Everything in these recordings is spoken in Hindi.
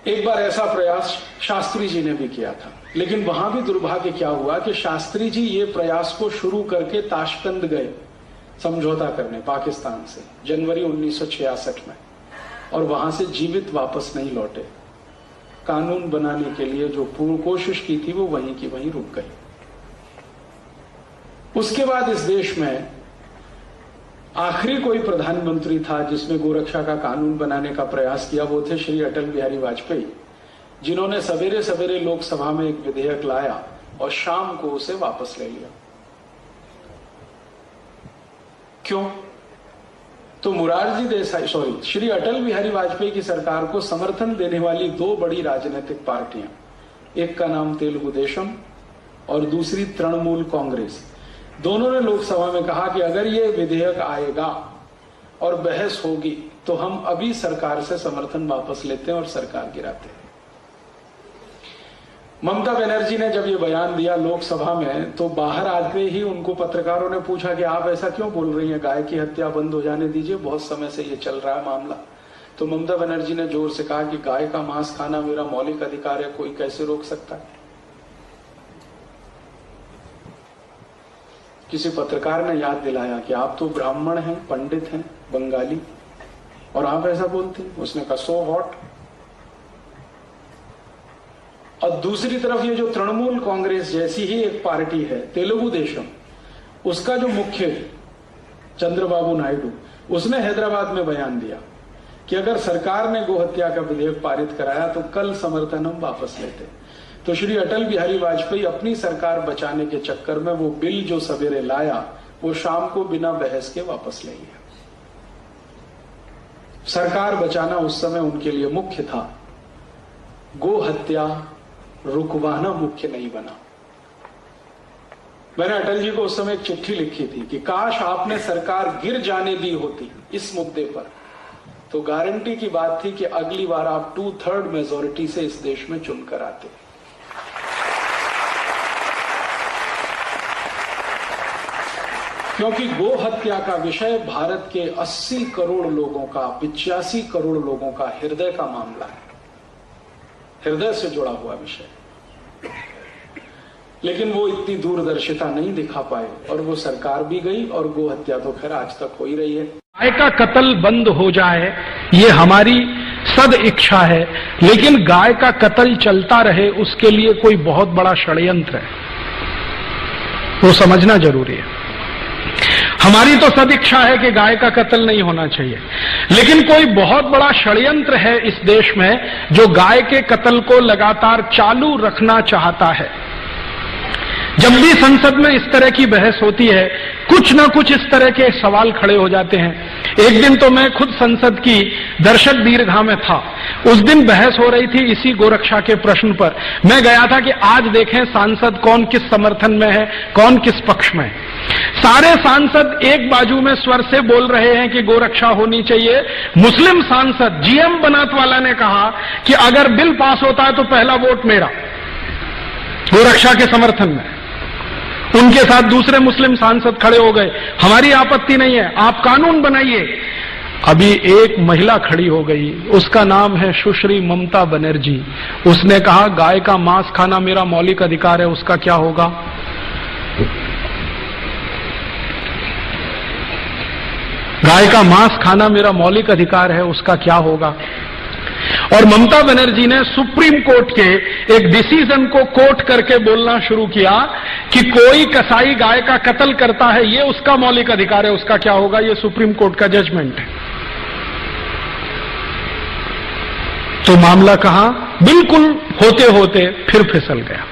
एक बार ऐसा प्रयास शास्त्री जी ने भी किया था, लेकिन वहां भी दुर्भाग्य क्या हुआ कि शास्त्री जी ये प्रयास को शुरू करके ताशकंद गए समझौता करने पाकिस्तान से जनवरी 1966 में, और वहां से जीवित वापस नहीं लौटे। कानून बनाने के लिए जो पूर्ण कोशिश की थी वो वहीं की वहीं रुक गई। उसके बाद इस देश में आखिरी कोई प्रधानमंत्री था जिसने गोरक्षा का कानून बनाने का प्रयास किया, वो थे श्री अटल बिहारी वाजपेयी, जिन्होंने सवेरे सवेरे लोकसभा में एक विधेयक लाया और शाम को उसे वापस ले लिया। क्यों? तो श्री अटल बिहारी वाजपेयी की सरकार को समर्थन देने वाली दो बड़ी राजनीतिक पार्टियां, एक का नाम तेलुगु देशम और दूसरी तृणमूल कांग्रेस, दोनों ने लोकसभा में कहा कि अगर ये विधेयक आएगा और बहस होगी तो हम अभी सरकार से समर्थन वापस लेते हैं और सरकार गिराते हैं। ममता बनर्जी ने जब ये बयान दिया लोकसभा में, तो बाहर आते ही उनको पत्रकारों ने पूछा कि आप ऐसा क्यों बोल रही हैं, गाय की हत्या बंद हो जाने दीजिए, बहुत समय से ये चल रहा है मामला। तो ममता बनर्जी ने जोर से कहा कि गाय का मांस खाना मेरा मौलिक अधिकार है, कोई कैसे रोक सकता है। किसी पत्रकार ने याद दिलाया कि आप तो ब्राह्मण हैं, पंडित हैं, बंगाली, और आप ऐसा बोलते हैं। उसने कहा सो व्हाट। और दूसरी तरफ ये जो तृणमूल कांग्रेस जैसी ही एक पार्टी है तेलुगु देशम, उसका जो मुख्य चंद्रबाबू नायडू, उसने हैदराबाद में बयान दिया कि अगर सरकार ने गोहत्या का विधेयक पारित कराया तो कल समर्थन हम वापस लेते। तो श्री अटल बिहारी वाजपेयी अपनी सरकार बचाने के चक्कर में वो बिल जो सवेरे लाया वो शाम को बिना बहस के वापस ले लिया। सरकार बचाना उस समय उनके लिए मुख्य था, गो हत्या रुकवाना मुख्य नहीं बना। मैंने अटल जी को उस समय एक चिट्ठी लिखी थी कि काश आपने सरकार गिर जाने दी होती इस मुद्दे पर, तो गारंटी की बात थी कि अगली बार आप 2/3 मेजोरिटी से इस देश में चुनकर आते। क्योंकि गो हत्या का विषय भारत के 80 करोड़ लोगों का, 85 करोड़ लोगों का हृदय का मामला है, हृदय से जुड़ा हुआ विषय। लेकिन वो इतनी दूरदर्शिता नहीं दिखा पाए और वो सरकार भी गई और गो हत्या तो खैर आज तक हो ही रही है। गाय का कत्ल बंद हो जाए ये हमारी सद इच्छा है, लेकिन गाय का कत्ल चलता रहे उसके लिए कोई बहुत बड़ा षड्यंत्र है, वो समझना जरूरी है। हमारी तो सदिच्छा है कि गाय का कत्ल नहीं होना चाहिए, लेकिन कोई बहुत बड़ा षड्यंत्र है इस देश में जो गाय के कत्ल को लगातार चालू रखना चाहता है। जब भी संसद में इस तरह की बहस होती है, कुछ ना कुछ इस तरह के सवाल खड़े हो जाते हैं। एक दिन तो मैं खुद संसद की दर्शक दीर्घा में था, उस दिन बहस हो रही थी इसी गोरक्षा के प्रश्न पर। मैं गया था कि आज देखें सांसद कौन किस समर्थन में है, कौन किस पक्ष में है। सारे सांसद एक बाजू में स्वर से बोल रहे हैं कि गोरक्षा होनी चाहिए। मुस्लिम सांसद जीएम बनात वाला ने कहा कि अगर बिल पास होता है तो पहला वोट मेरा, गोरक्षा के समर्थन में। उनके साथ दूसरे मुस्लिम सांसद खड़े हो गए, हमारी आपत्ति नहीं है, आप कानून बनाइए। अभी एक महिला खड़ी हो गई, उसका नाम है सुश्री ममता बनर्जी। उसने कहा गाय का मांस खाना मेरा मौलिक अधिकार है, उसका क्या होगा? गाय का मांस खाना मेरा मौलिक अधिकार है, उसका क्या होगा? और ममता बनर्जी ने सुप्रीम कोर्ट के एक डिसीजन को कोट करके बोलना शुरू किया कि कोई कसाई गाय का कत्ल करता है, ये उसका मौलिक अधिकार है, उसका क्या होगा? ये सुप्रीम कोर्ट का जजमेंट है। तो मामला कहां बिल्कुल होते होते फिर फिसल गया।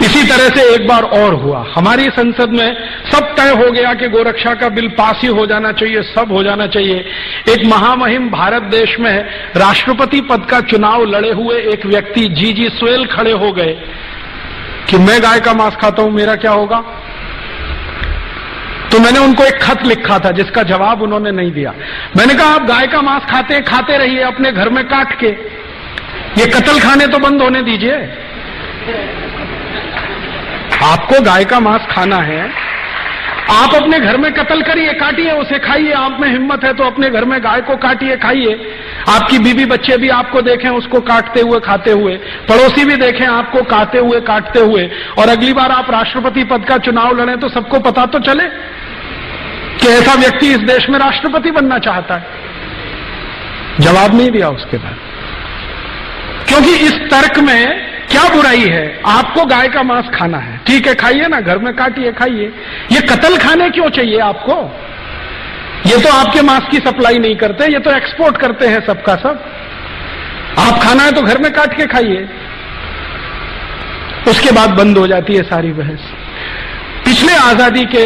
इसी तरह से एक बार और हुआ, हमारी संसद में सब तय हो गया कि गोरक्षा का बिल पास ही हो जाना चाहिए, सब हो जाना चाहिए। एक महामहिम भारत देश में राष्ट्रपति पद का चुनाव लड़े हुए एक व्यक्ति जी स्वेल खड़े हो गए कि मैं गाय का मांस खाता हूं, मेरा क्या होगा? तो मैंने उनको एक खत लिखा था जिसका जवाब उन्होंने नहीं दिया। मैंने कहा आप गाय का मांस खाते रहिए अपने घर में काट के, ये कत्ल खाने तो बंद होने दीजिए। आपको गाय का मांस खाना है, आप अपने घर में कत्ल करिए, काटिए, उसे खाइए, आप में हिम्मत है तो अपने घर में गाय को काटिए, खाइए। आपकी बीवी बच्चे भी आपको देखें उसको काटते हुए, खाते हुए, पड़ोसी भी देखें आपको काटते हुए, काटते हुए, और अगली बार आप राष्ट्रपति पद का चुनाव लड़ें तो सबको पता तो चले कि ऐसा व्यक्ति इस देश में राष्ट्रपति बनना चाहता है। जवाब नहीं दिया उसके बाद, क्योंकि इस तर्क में क्या बुराई है? आपको गाय का मांस खाना है, ठीक है, खाइए ना, घर में काटिए, खाइए। ये कत्ल खाने क्यों चाहिए आपको? ये तो आपके मांस की सप्लाई नहीं करते, ये तो एक्सपोर्ट करते हैं सबका सब। आप खाना है तो घर में काट के खाइए। उसके बाद बंद हो जाती है सारी बहस। पिछले आजादी के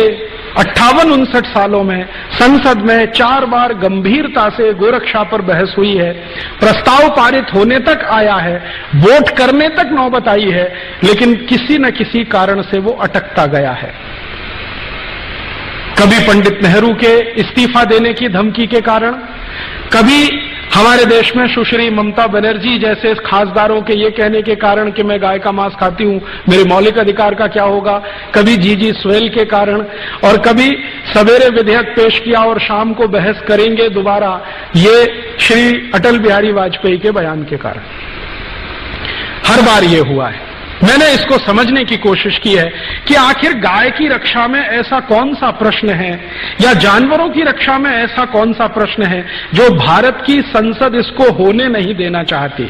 58-59 सालों में संसद में 4 बार गंभीरता से गोरक्षा पर बहस हुई है, प्रस्ताव पारित होने तक आया है, वोट करने तक नौबत आई है, लेकिन किसी न किसी कारण से वो अटकता गया है। कभी पंडित नेहरू के इस्तीफा देने की धमकी के कारण, कभी हमारे देश में सुश्री ममता बनर्जी जैसे खासदारों के ये कहने के कारण कि मैं गाय का मांस खाती हूं, मेरे मौलिक अधिकार का क्या होगा, कभी जीजी स्वेल के कारण, और कभी सवेरे विधेयक पेश किया और शाम को बहस करेंगे दोबारा, ये श्री अटल बिहारी वाजपेयी के बयान के कारण। हर बार ये हुआ है। मैंने इसको समझने की कोशिश की है कि आखिर गाय की रक्षा में ऐसा कौन सा प्रश्न है, या जानवरों की रक्षा में ऐसा कौन सा प्रश्न है जो भारत की संसद इसको होने नहीं देना चाहती,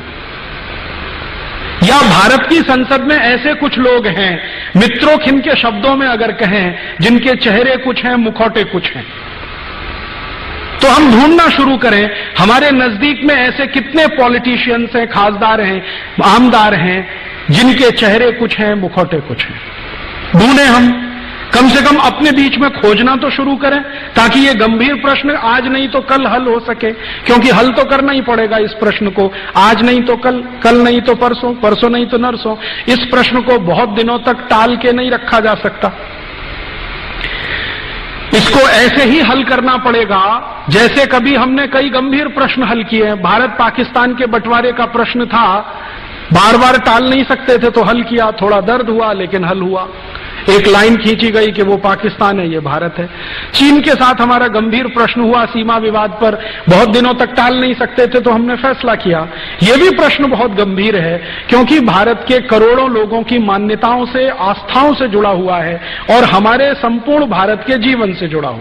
या भारत की संसद में ऐसे कुछ लोग हैं, मित्रों के शब्दों में अगर कहें, जिनके चेहरे कुछ हैं, मुखौटे कुछ हैं। तो हम ढूंढना शुरू करें, हमारे नजदीक में ऐसे कितने पॉलिटिशियंस हैं, खासदार हैं, आमदार हैं, जिनके चेहरे कुछ हैं, मुखौटे कुछ हैं। ढूंढें, हम कम से कम अपने बीच में खोजना तो शुरू करें, ताकि ये गंभीर प्रश्न आज नहीं तो कल हल हो सके, क्योंकि हल तो करना ही पड़ेगा इस प्रश्न को, आज नहीं तो कल, कल नहीं तो परसों, परसों नहीं तो नरसों। इस प्रश्न को बहुत दिनों तक टाल के नहीं रखा जा सकता। इसको ऐसे ही हल करना पड़ेगा जैसे कभी हमने कई गंभीर प्रश्न हल किए हैं। भारत पाकिस्तान के बंटवारे का प्रश्न था, बार बार टाल नहीं सकते थे तो हल किया, थोड़ा दर्द हुआ लेकिन हल हुआ। एक लाइन खींची गई कि वो पाकिस्तान है, ये भारत है। चीन के साथ हमारा गंभीर प्रश्न हुआ सीमा विवाद पर, बहुत दिनों तक टाल नहीं सकते थे तो हमने फैसला किया। ये भी प्रश्न बहुत गंभीर है, क्योंकि भारत के करोड़ों लोगों की मान्यताओं से, आस्थाओं से जुड़ा हुआ है और हमारे संपूर्ण भारत के जीवन से जुड़ा हुआ।